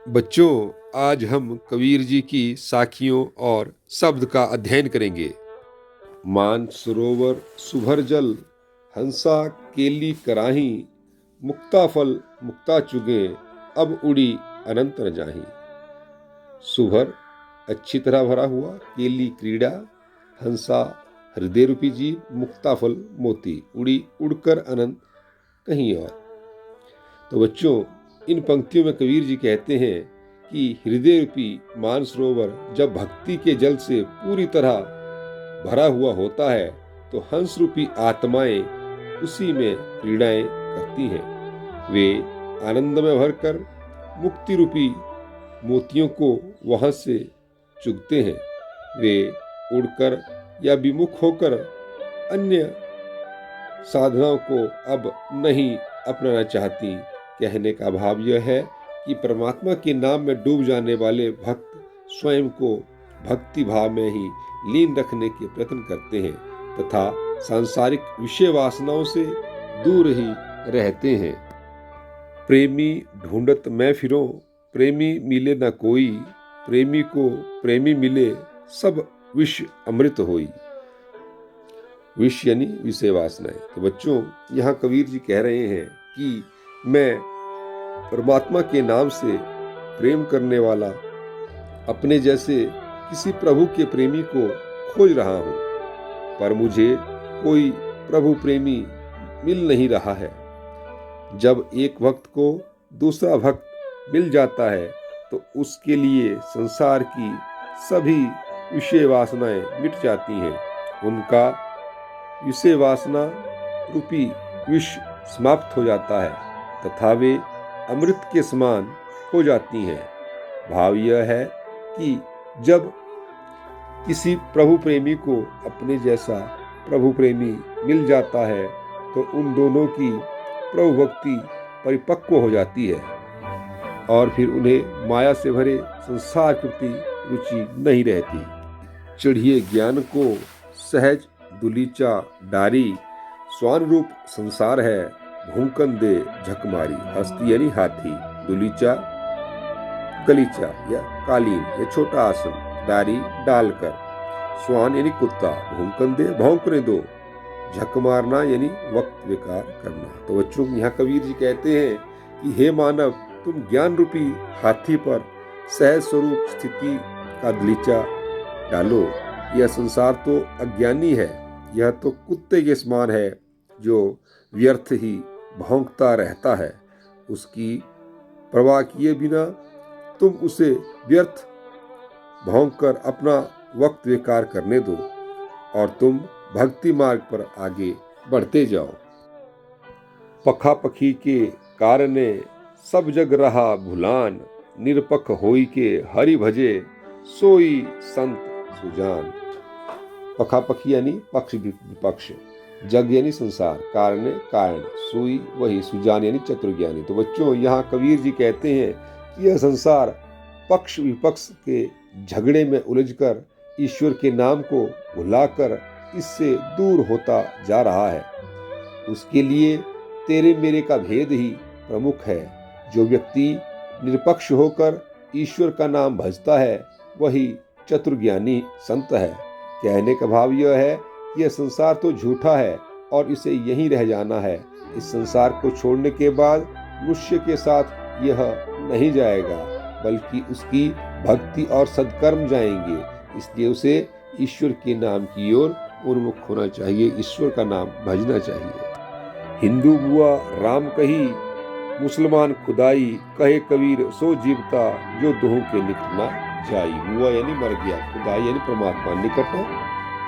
बच्चों, आज हम कबीर जी की साखियों और शब्द का अध्ययन करेंगे। मान सरोवर सुभर जल, हंसा केली कराही, मुक्ता फल मुक्ता चुगे, अब उड़ी अनंत न जाही। सुभर अच्छी तरह भरा हुआ, केली क्रीड़ा, हंसा हृदय रूपी जीव, मुक्ता फल मोती, उड़ी उड़कर अनंत कहीं और। तो बच्चों, इन पंक्तियों में कबीर जी कहते हैं कि हृदय रूपी मानसरोवर जब भक्ति के जल से पूरी तरह भरा हुआ होता है तो हंस रूपी आत्माएं उसी में क्रीड़ाएं करती हैं। वे आनंद में भरकर मुक्ति रूपी मोतियों को वहां से चुगते हैं। वे उड़कर या विमुख होकर अन्य साधनाओं को अब नहीं अपनाना चाहती। कहने का भाव यह है कि परमात्मा के नाम में डूब जाने वाले भक्त स्वयं को भक्ति भाव में ही लीन रखने के प्रयत्न करते हैं तथा सांसारिक विषय वासनाओं से दूर ही रहते हैं। प्रेमी ढूंढत मैं फिरूं, प्रेमी मिले न कोई, प्रेमी को प्रेमी मिले, सब विष अमृत होई। विष यानी विषय वासनाएं। तो बच्चों, यहाँ कबीर जी कह रहे हैं कि मैं परमात्मा के नाम से प्रेम करने वाला अपने जैसे किसी प्रभु के प्रेमी को खोज रहा हूं, पर मुझे कोई प्रभु प्रेमी मिल नहीं रहा है। जब एक भक्त को दूसरा भक्त मिल जाता है तो उसके लिए संसार की सभी विषय वासनाएं मिट जाती हैं। उनका विषय वासना रूपी विष समाप्त हो जाता है तथा वे अमृत के समान हो जाती हैं। भाव यह है कि जब किसी प्रभु प्रेमी को अपने जैसा प्रभु प्रेमी मिल जाता है तो उन दोनों की प्रभु भक्ति परिपक्व हो जाती है और फिर उन्हें माया से भरे संसार के प्रति रुचि नहीं रहती। चढ़िए ज्ञान को सहज दुलीचा डारी, स्वान रूप संसार है भूकन दे झकमारी। हस्ती यानी हाथी, दुलीचा गलीचा या कालीन या छोटा आसन, डारी डालकर, स्वान यानी कुत्ता, भूकन दे भौंकने दो, झक मारना यानी वक्त बेकार करना। तो बच्चों, यहाँ कबीर जी कहते हैं कि हे मानव, तुम ज्ञान रूपी हाथी पर सहज स्वरूप स्थिति का दलीचा डालो। यह संसार तो अज्ञानी है, यह तो कुत्ते के समान है जो व्यर्थ ही भौंकता रहता है। उसकी परवाह किए बिना तुम उसे व्यर्थ भौंककर अपना वक्त बेकार करने दो और तुम भक्ति मार्ग पर आगे बढ़ते जाओ। पखा पखी के कारणे सब जग रहा भुलान, निरपख होई के हरि भजे, सोई संत सुजान। पखा पखी यानी पक्ष विपक्ष, जग यानी संसार, कारण कारण, सोई वही, सुजान यानी चतुर्ज्ञानी। तो बच्चों, यहाँ कबीर जी कहते हैं कि यह संसार पक्ष विपक्ष के झगड़े में उलझकर ईश्वर के नाम को भुलाकर इससे दूर होता जा रहा है। उसके लिए तेरे मेरे का भेद ही प्रमुख है। जो व्यक्ति निरपक्ष होकर ईश्वर का नाम भजता है वही चतुर्ज्ञानी संत है। कहने का भाव यह है कि यह संसार तो झूठा है और इसे यहीं रह जाना है। इस संसार को छोड़ने के बाद मनुष्य के साथ यह नहीं जाएगा, बल्कि उसकी भक्ति और सद्कर्म जाएंगे। इसलिए उसे ईश्वर के नाम की ओर उन्मुख होना चाहिए, ईश्वर का नाम भजना चाहिए। हिंदू बुआ राम कही, मुसलमान खुदाई, कहे कबीर सो जीवता, जो दोहों के निकट ना जाई। बुआ यानी मर गया, खुदाई यानी परमात्मा, निकट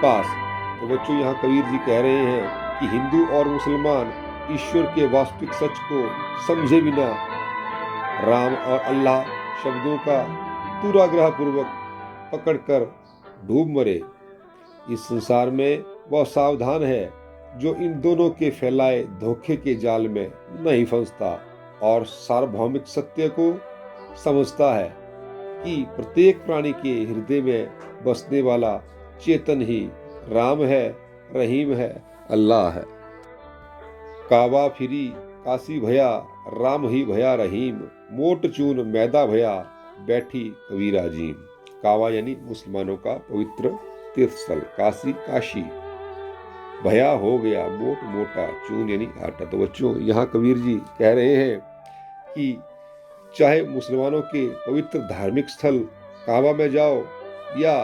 पास। तो बच्चों, यहाँ कबीर जी कह रहे हैं कि हिंदू और मुसलमान ईश्वर के वास्तविक सच को समझे बिना राम और अल्लाह शब्दों का दुराग्रह पूर्वक पकड़कर डूब मरे। इस संसार में वह सावधान है जो इन दोनों के फैलाए धोखे के जाल में नहीं फंसता और सार्वभौमिक सत्य को समझता है कि प्रत्येक प्राणी के हृदय में बसने वाला चेतन ही राम है, रहीम है, अल्लाह है। काबा फिरी काशी भया राम ही भया रहीम, मोट चून मैदा भया बैठी कबीरा जीम। कावा यानी मुसलमानों का पवित्र तीर्थ स्थल, काशी काशी, भया हो गया मोट मोटा, चून यानी आटा। तो बच्चों यहाँ कबीर जी कह रहे हैं कि चाहे मुसलमानों के पवित्र धार्मिक स्थल काबा में जाओ या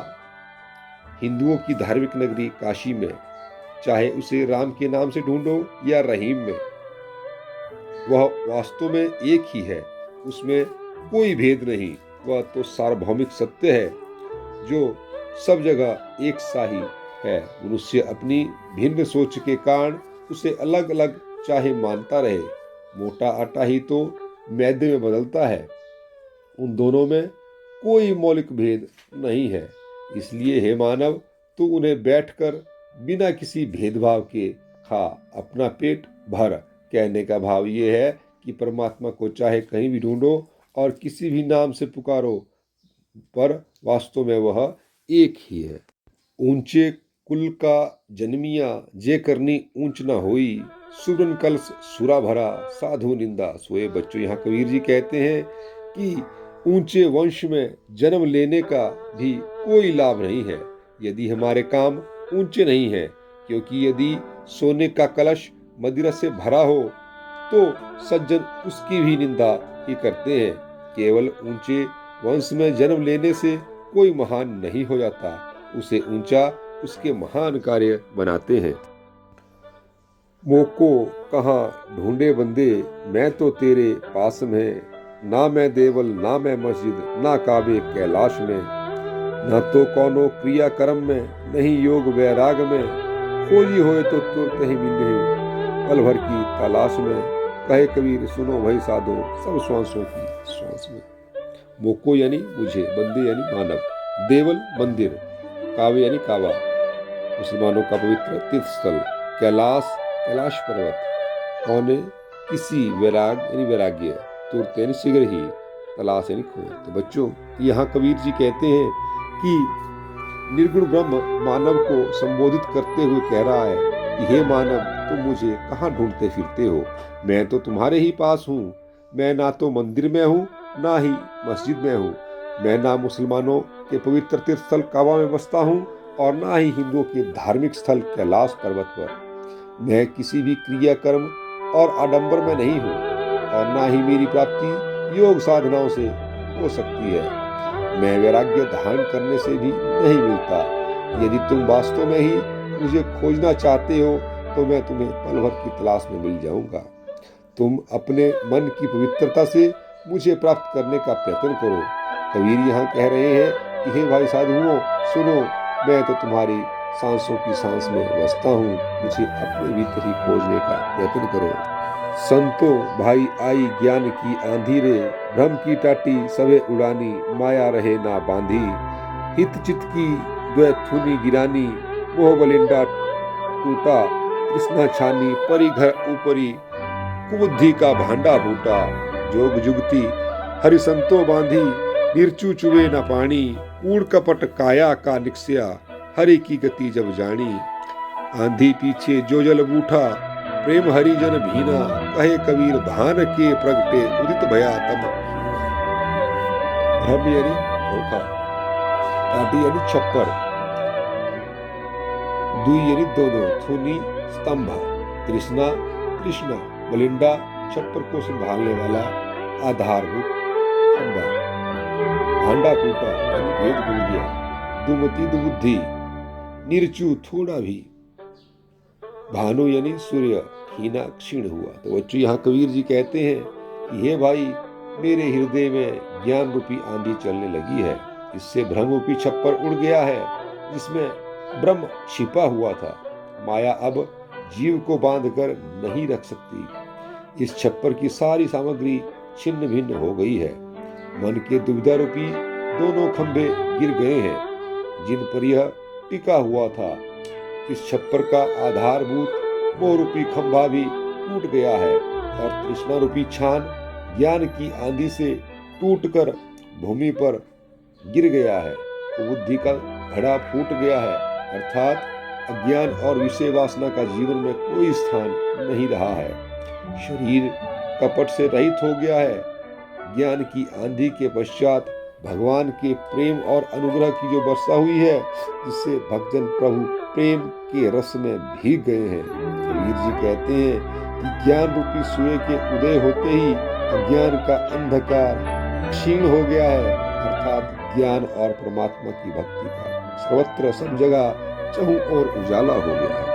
हिंदुओं की धार्मिक नगरी काशी में, चाहे उसे राम के नाम से ढूंढो या रहीम में, वह वास्तव में एक ही है, उसमें कोई भेद नहीं। वह तो सार्वभौमिक सत्य है जो सब जगह एक सा ही है। मनुष्य अपनी भिन्न सोच के कारण उसे अलग अलग चाहे मानता रहे, मोटा आटा ही तो मैदे में बदलता है, उन दोनों में कोई मौलिक भेद नहीं है। इसलिए हे मानव, तू उन्हें बैठकर बिना किसी भेदभाव के खा, अपना पेट भर। कहने का भाव ये है कि परमात्मा को चाहे कहीं भी ढूंढो और किसी भी नाम से पुकारो, पर वास्तव में वह एक ही है। ऊंचे कुल का जन्मिया जे करनी ऊंच न होई, सुरन कलश सुरा भरा साधु निंदा सोए। बच्चों यहाँ कबीर जी कहते हैं कि ऊंचे वंश में जन्म लेने का भी कोई लाभ नहीं है यदि हमारे काम ऊंचे नहीं है, क्योंकि यदि सोने का कलश मदिरा से भरा हो तो सज्जन उसकी भी निंदा ही करते हैं। केवल ऊंचे वंश में जन्म लेने से कोई महान नहीं हो जाता, उसे ऊंचा उसके महान कार्य बनाते हैं। मोको कहाँ ढूंढे बंदे, मैं तो तेरे पास में, ना मैं देवल ना मैं मस्जिद ना काबे कैलाश में, ना तो कौनो क्रिया कर्म में नहीं योग वैराग में, खोजी होए तो तुरंत ही मिले पल भर की तलाश में। कहे कबीर सुनो भाई साधो सब श्वासों की श्वास में। मोको यानी मुझे, बंदे यानी मानव, देवल मंदिर, कावे यानी काबा मुसलमानों का पवित्र तीर्थ स्थल, कैलाश कैलाश पर्वत, कौने किसी, वैराग यानी वैराग्य, तुरंत यानी शीघ्र ही, तलाश यानी खोज। तो बच्चों यहाँ कबीर जी कहते हैं कि निर्गुण ब्रह्म मानव को संबोधित करते हुए कह रहा है कि हे मानव, तुम मुझे कहाँ ढूंढते फिरते हो, मैं तो तुम्हारे ही पास हूँ। मैं ना तो मंदिर में हूँ ना ही मस्जिद में हूँ, मैं ना मुसलमानों के पवित्र तीर्थ स्थल काबा में बसता हूँ और ना ही हिंदुओं के धार्मिक स्थल कैलाश पर्वत पर। मैं किसी भी क्रिया कर्म और आडंबर में नहीं हूँ और ना ही मेरी प्राप्ति योग साधनाओं से हो सकती है। मैं वैराग्य धारण करने से भी नहीं मिलता। यदि तुम वास्तव में ही मुझे खोजना चाहते हो तो मैं तुम्हें पल भर की तलाश में मिल जाऊंगा। तुम अपने मन की पवित्रता से मुझे प्राप्त करने का प्रयत्न करो। कबीर यहाँ कह रहे हैं कि हे भाई साधुओं सुनो, मैं तो तुम्हारी सांसों की सांस में बसता हूँ, मुझे अपने भीतर ही खोजने का प्रयत्न करो। संतो भाई आई ज्ञान की आंधी रे, भ्रम की टाटी सवे उड़ानी, माया रहे ना बांधी, हित चित की द्वैथुनी गिरानी, मोह बलिंडा टूटा, कृष्णा छानी परी घर ऊपरी, कुबुद्धि का भांडा फूटा, जोग जुगती हरि संतो बांधी, निर्चू चुवे न पानी, कूड़ कपट काया का निक्स्या, हरि की गति जब जानी, आंधी पीछे जो जल बूठा, प्रेम हरिजन भीना, कहे कबीर भान के प्रगटे, उदित भया तब भ्रम यानी धोखा, टाटी यानी छप्पर, दुई यानी दोनों, थुनी स्तंभ, तृष्णा तृष्णा, बलिंडा छप्पर को संभालने वाला आधारभूत खंभा, भांडा फूटा यानी भेद भूल गया, दुमति दुबुद्धि, निर्चू थोड़ा भी, भानु यानी सूर्य हीना क्षीण हुआ। तो बच्चों यहाँ कबीर जी कहते हैं कि हे भाई, मेरे हृदय में ज्ञान रूपी आंधी चलने लगी है, इससे भ्रम रूपी छप्पर उड़ गया है जिसमें ब्रह्म छिपा हुआ था। माया अब जीव को बांध कर नहीं रख सकती। इस छप्पर की सारी सामग्री छिन्न भिन्न हो गई है। मन के दुविधा रूपी दोनों खंभे गिर गए हैं जिन पर यह टिका हुआ था। इस छप्पर का आधारभूत मोह रूपी खंभा भी टूट गया है और तृष्णा रूपी छान ज्ञान की आंधी से टूटकर भूमि पर गिर गया है। बुद्धि का घड़ा फूट गया है, अर्थात अज्ञान और विषय वासना का जीवन में कोई स्थान नहीं रहा है। शरीर कपट से रहित हो गया है। ज्ञान की आंधी के पश्चात भगवान के प्रेम और अनुग्रह की जो वर्षा हुई है, जिससे भक्तजन प्रभु प्रेम के रस में भीग गए हैं। कबीर जी कहते हैं कि ज्ञान रूपी सूर्य के उदय होते ही अज्ञान का अंधकार क्षीण हो गया है, अर्थात ज्ञान और परमात्मा की भक्ति का सर्वत्र सब जगह चहुं ओर उजाला हो गया है।